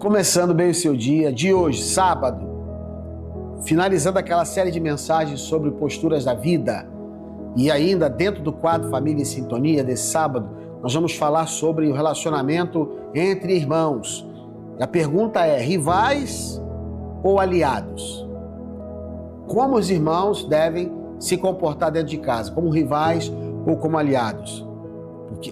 Começando bem o seu dia de hoje, sábado, finalizando aquela série de mensagens sobre posturas da vida, e ainda dentro do quadro Família em Sintonia desse sábado, nós vamos falar sobre o relacionamento entre irmãos. E a pergunta é: rivais ou aliados? Como os irmãos devem se comportar dentro de casa, como rivais ou como aliados?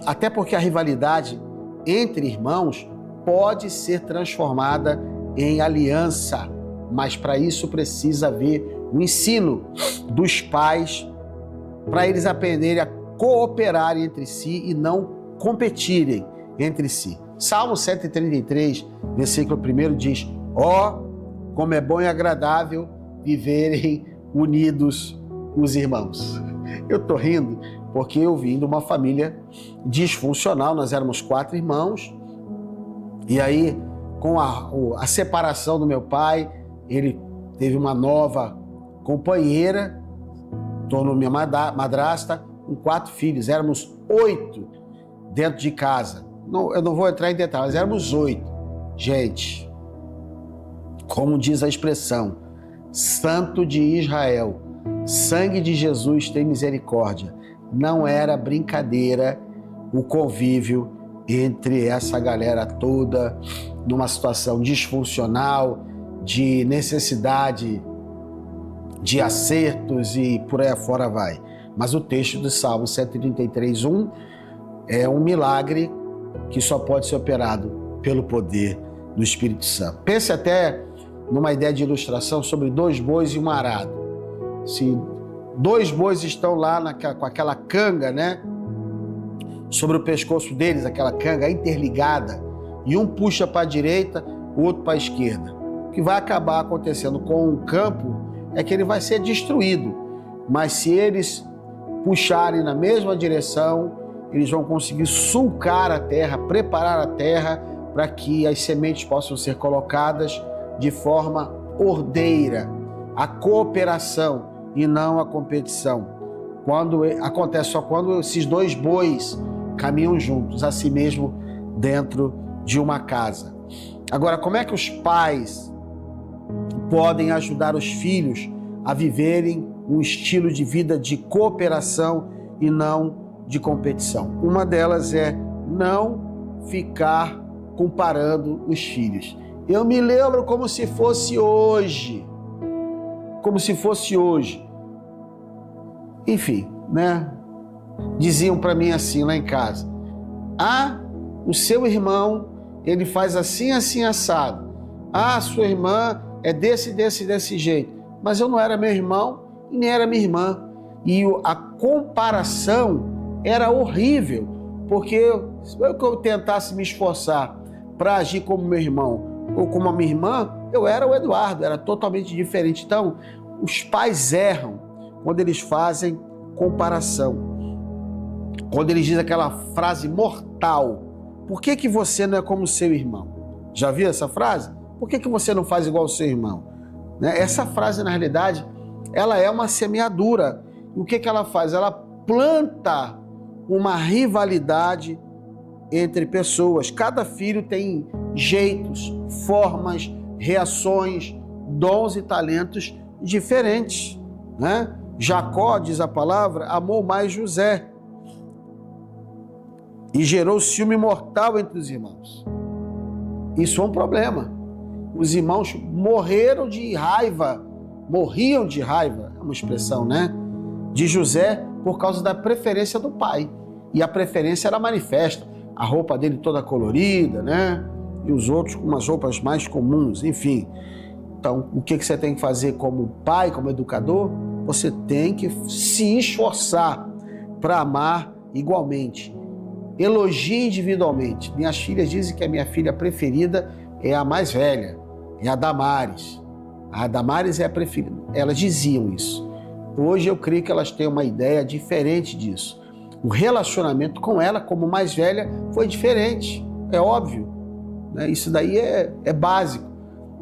Até porque a rivalidade entre irmãos pode ser transformada em aliança, mas para isso precisa haver o ensino dos pais para eles aprenderem a cooperarem entre si e não competirem entre si. Salmo 133, versículo 1 diz: ó, como é bom e agradável viverem unidos os irmãos. Eu tô rindo porque eu vim de uma família disfuncional, nós éramos 4 irmãos, e aí com a separação do meu pai, ele teve uma nova companheira, tornou minha madrasta, com 4 filhos, éramos 8 dentro de casa. Eu não vou entrar em detalhes, éramos 8. Gente, como diz a expressão, Santo de Israel, sangue de Jesus tem misericórdia. Não era brincadeira o convívio entre essa galera toda, numa situação disfuncional, de necessidade de acertos e por aí afora vai. Mas o texto do Salmo 133:1 é um milagre que só pode ser operado pelo poder do Espírito Santo. Pense até numa ideia de ilustração sobre 2 bois e um arado. Se 2 bois estão lá com aquela canga, né, sobre o pescoço deles, aquela canga interligada, e um puxa para a direita, o outro para a esquerda. O que vai acabar acontecendo com o campo é que ele vai ser destruído, mas se eles puxarem na mesma direção, eles vão conseguir sulcar a terra, preparar a terra para que as sementes possam ser colocadas de forma ordeira. A cooperação e não a competição. Acontece só quando esses 2 bois caminham juntos, assim mesmo dentro de uma casa. Agora, como é que os pais podem ajudar os filhos a viverem um estilo de vida de cooperação e não de competição? Uma delas é não ficar comparando os filhos. Eu me lembro como se fosse hoje. Como se fosse hoje. Enfim, né? Diziam para mim assim lá em casa: ah, o seu irmão, ele faz assim, assim, assado. Ah, sua irmã é desse jeito. Mas eu não era meu irmão e nem era minha irmã. E a comparação era horrível, porque se eu tentasse me esforçar para agir como meu irmão ou como a minha irmã, eu era o Eduardo, era totalmente diferente. Então, os pais erram quando eles fazem comparação. Quando eles dizem aquela frase mortal: por que você não é como seu irmão? Já viu essa frase? Por que você não faz igual ao seu irmão? Né? Essa frase, na realidade, ela é uma semeadura. E o que ela faz? Ela planta uma rivalidade entre pessoas. Cada filho tem jeitos, formas, reações, dons e talentos diferentes, né? Jacó, diz a palavra, amou mais José e gerou ciúme mortal entre os irmãos. Isso é um problema. Os irmãos morriam de raiva, é uma expressão, né? De José por causa da preferência do pai. E a preferência era manifesta. A roupa dele toda colorida, né? E os outros com umas roupas mais comuns, enfim. Então, o que você tem que fazer como pai, como educador? Você tem que se esforçar para amar igualmente. Elogie individualmente. Minhas filhas dizem que a minha filha preferida é a mais velha, é a Damares. A Damares é a preferida. Elas diziam isso. Hoje eu creio que elas têm uma ideia diferente disso. O relacionamento com ela, como mais velha, foi diferente. É óbvio, né? Isso daí é básico.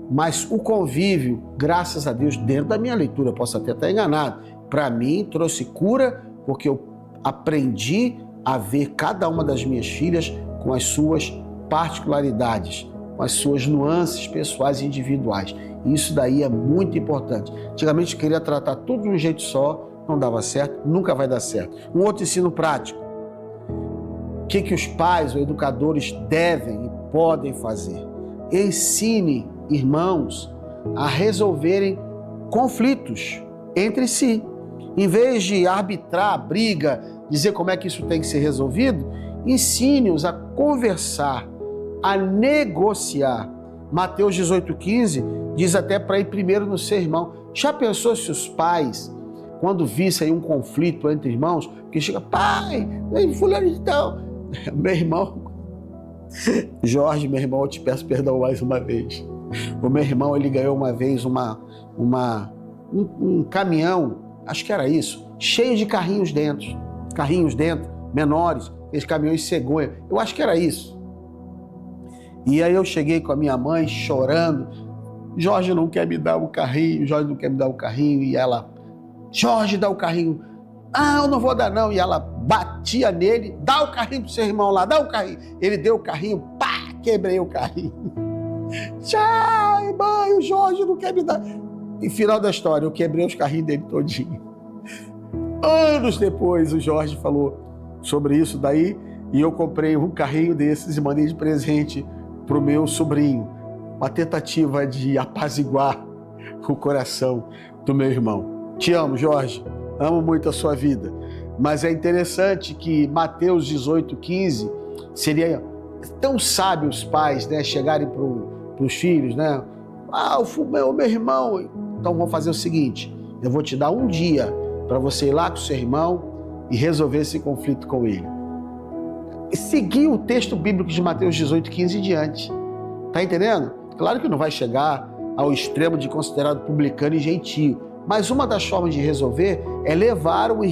Mas o convívio, graças a Deus, dentro da minha leitura, eu posso até estar enganado, para mim trouxe cura, porque eu aprendi a ver cada uma das minhas filhas com as suas particularidades, com as suas nuances pessoais e individuais. E isso daí é muito importante. Antigamente eu queria tratar tudo de um jeito só, não dava certo, nunca vai dar certo. Um outro ensino prático. O que os pais ou educadores devem e podem fazer? Ensine irmãos a resolverem conflitos entre si. Em vez de arbitrar a briga, dizer como é que isso tem que ser resolvido, ensine-os a conversar, a negociar. Mateus 18,15 diz até para ir primeiro no seu irmão. Já pensou se os pais, quando vissem um conflito entre irmãos, que chega, pai, fulano de tal, meu irmão, Jorge, meu irmão, eu te peço perdão mais uma vez. O meu irmão, ele ganhou uma vez um caminhão, acho que era isso, cheio de carrinhos dentro, menores, esses caminhões cegonha, eu acho que era isso. E aí eu cheguei com a minha mãe chorando, Jorge não quer me dar o carrinho, e ela, Jorge, dá o carrinho. Ah, eu não vou dar não. E ela batia nele, dá o carrinho pro seu irmão lá, dá o carrinho. Ele deu o carrinho, pá, quebrei o carrinho. Tchau, mãe, o Jorge não quer me dar. E final da história, eu quebrei os carrinhos dele todinho. Anos depois, o Jorge falou sobre isso daí, e eu comprei um carrinho desses e mandei de presente pro meu sobrinho. Uma tentativa de apaziguar o coração do meu irmão. Te amo, Jorge. Amo muito a sua vida. Mas é interessante que Mateus 18,15 seria tão sábio os pais, né, chegarem para os filhos, né? Ah, o meu irmão. Então vamos fazer o seguinte: eu vou te dar um dia para você ir lá com o seu irmão e resolver esse conflito com ele. E seguir o texto bíblico de Mateus 18,15 em diante. Tá entendendo? Claro que não vai chegar ao extremo de considerado publicano e gentio, mas uma das formas de resolver é levar os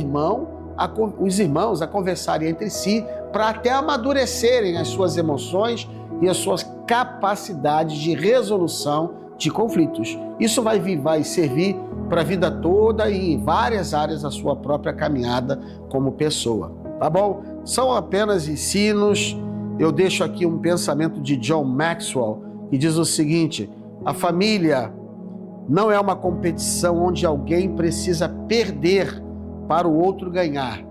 irmãos a conversarem entre si para até amadurecerem as suas emoções e as suas capacidades de resolução de conflitos. Isso vai servir para a vida toda e em várias áreas da sua própria caminhada como pessoa. Tá bom? São apenas ensinos. Eu deixo aqui um pensamento de John Maxwell, que diz o seguinte: a família não é uma competição onde alguém precisa perder para o outro ganhar.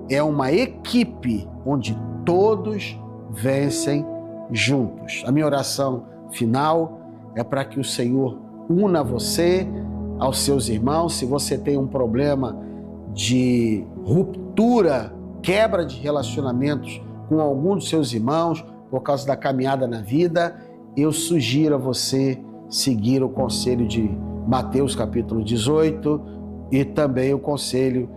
É uma equipe onde todos vencem juntos. A minha oração final é para que o Senhor una você aos seus irmãos. Se você tem um problema de ruptura, quebra de relacionamentos com algum dos seus irmãos por causa da caminhada na vida, eu sugiro a você seguir o conselho de Mateus capítulo 18 e também o conselho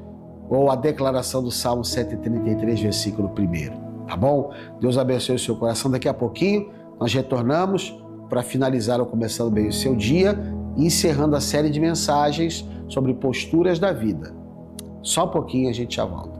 ou a declaração do Salmo 133, versículo 1. Tá bom? Deus abençoe o seu coração. Daqui a pouquinho nós retornamos para finalizar o Começando Bem o Seu Dia, encerrando a série de mensagens sobre posturas da vida. Só um pouquinho, a gente já volta.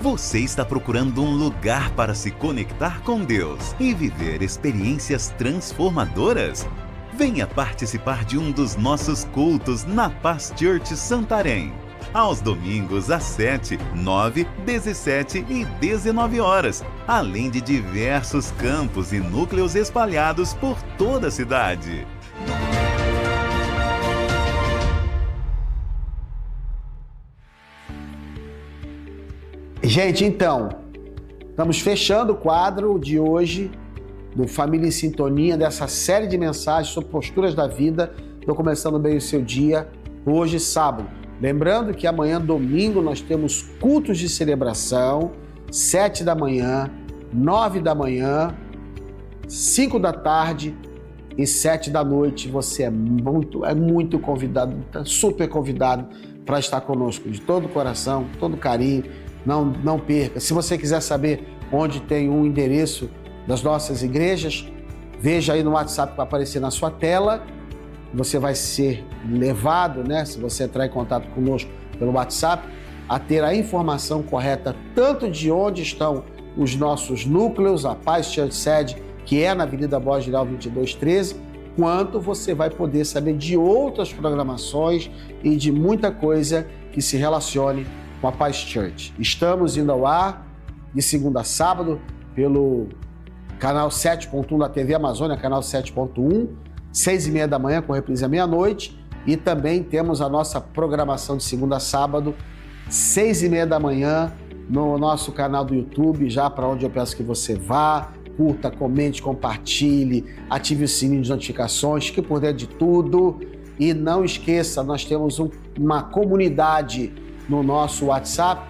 Você está procurando um lugar para se conectar com Deus e viver experiências transformadoras? Venha participar de um dos nossos cultos na Paz Church Santarém. Aos domingos às 7, 9, 17 e 19 horas, além de diversos campos e núcleos espalhados por toda a cidade. Gente, então, estamos fechando o quadro de hoje do Família em Sintonia, dessa série de mensagens sobre posturas da vida. Estou começando bem o seu dia, hoje, sábado. Lembrando que amanhã, domingo, nós temos cultos de celebração, 7 da manhã, 9 da manhã, 5 da tarde e 7 da noite. Você é muito convidado, super convidado para estar conosco de todo o coração, todo carinho. Não perca. Se você quiser saber onde tem um endereço das nossas igrejas, veja aí no WhatsApp que vai aparecer na sua tela. Você vai ser levado, né, se você entrar em contato conosco pelo WhatsApp, a ter a informação correta tanto de onde estão os nossos núcleos, a Paz Church Sede, que é na Avenida Borges Geral 2213, quanto você vai poder saber de outras programações e de muita coisa que se relacione com a Paz Church. Estamos indo ao ar de segunda a sábado pelo canal 7.1 da TV Amazônia, canal 7.1, 6h30 da manhã, com reprise à meia-noite. E também temos a nossa programação de segunda a sábado, 6h30 da manhã, no nosso canal do YouTube, já para onde eu peço que você vá, curta, comente, compartilhe, ative o sininho de notificações, fique por dentro de tudo. E não esqueça, nós temos uma comunidade no nosso WhatsApp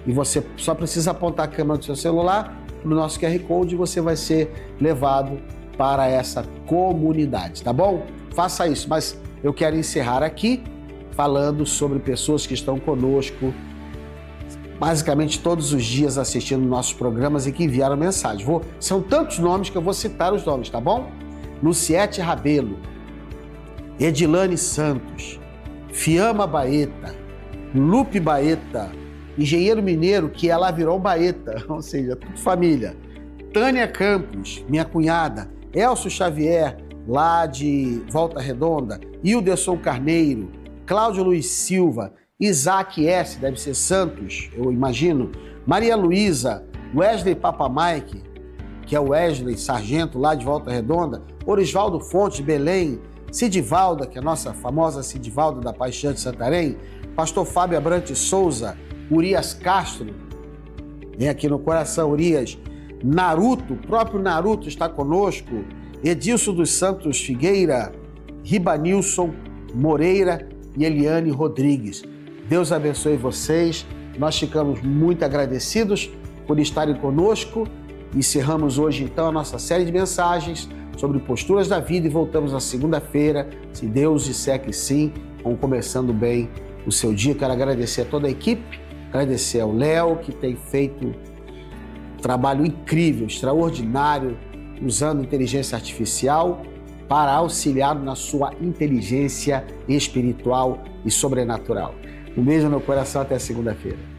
e você só precisa apontar a câmera do seu celular no nosso QR Code e você vai ser levado para essa comunidade, tá bom? Faça isso, mas eu quero encerrar aqui falando sobre pessoas que estão conosco basicamente todos os dias assistindo nossos programas e que enviaram mensagem. São tantos nomes que eu vou citar os nomes, tá bom? Luciete Rabelo, Edilane Santos, Fiamma Baeta, Lupe Baeta, engenheiro mineiro que ela virou Baeta, ou seja, tudo família. Tânia Campos, minha cunhada, Elcio Xavier, lá de Volta Redonda, Hilderson Carneiro, Cláudio Luiz Silva, Isaac S., deve ser Santos, eu imagino, Maria Luísa, Wesley Papa Mike, que é o Wesley Sargento, lá de Volta Redonda, Orisvaldo Fontes, Belém, Cidivalda, que é a nossa famosa Cidivalda da Paixão de Santarém, Pastor Fábio Abrante Souza, Urias Castro, vem aqui no coração, Urias, Naruto, o próprio Naruto está conosco, Edilson dos Santos Figueira, Ribanilson Moreira e Eliane Rodrigues. Deus abençoe vocês, nós ficamos muito agradecidos por estarem conosco. Encerramos hoje então a nossa série de mensagens sobre posturas da vida e voltamos na segunda-feira, se Deus disser que sim, vamos começando bem o seu dia. Quero agradecer a toda a equipe, agradecer ao Léo, que tem feito um trabalho incrível, extraordinário, usando inteligência artificial para auxiliar na sua inteligência espiritual e sobrenatural. Um beijo no coração, até segunda-feira.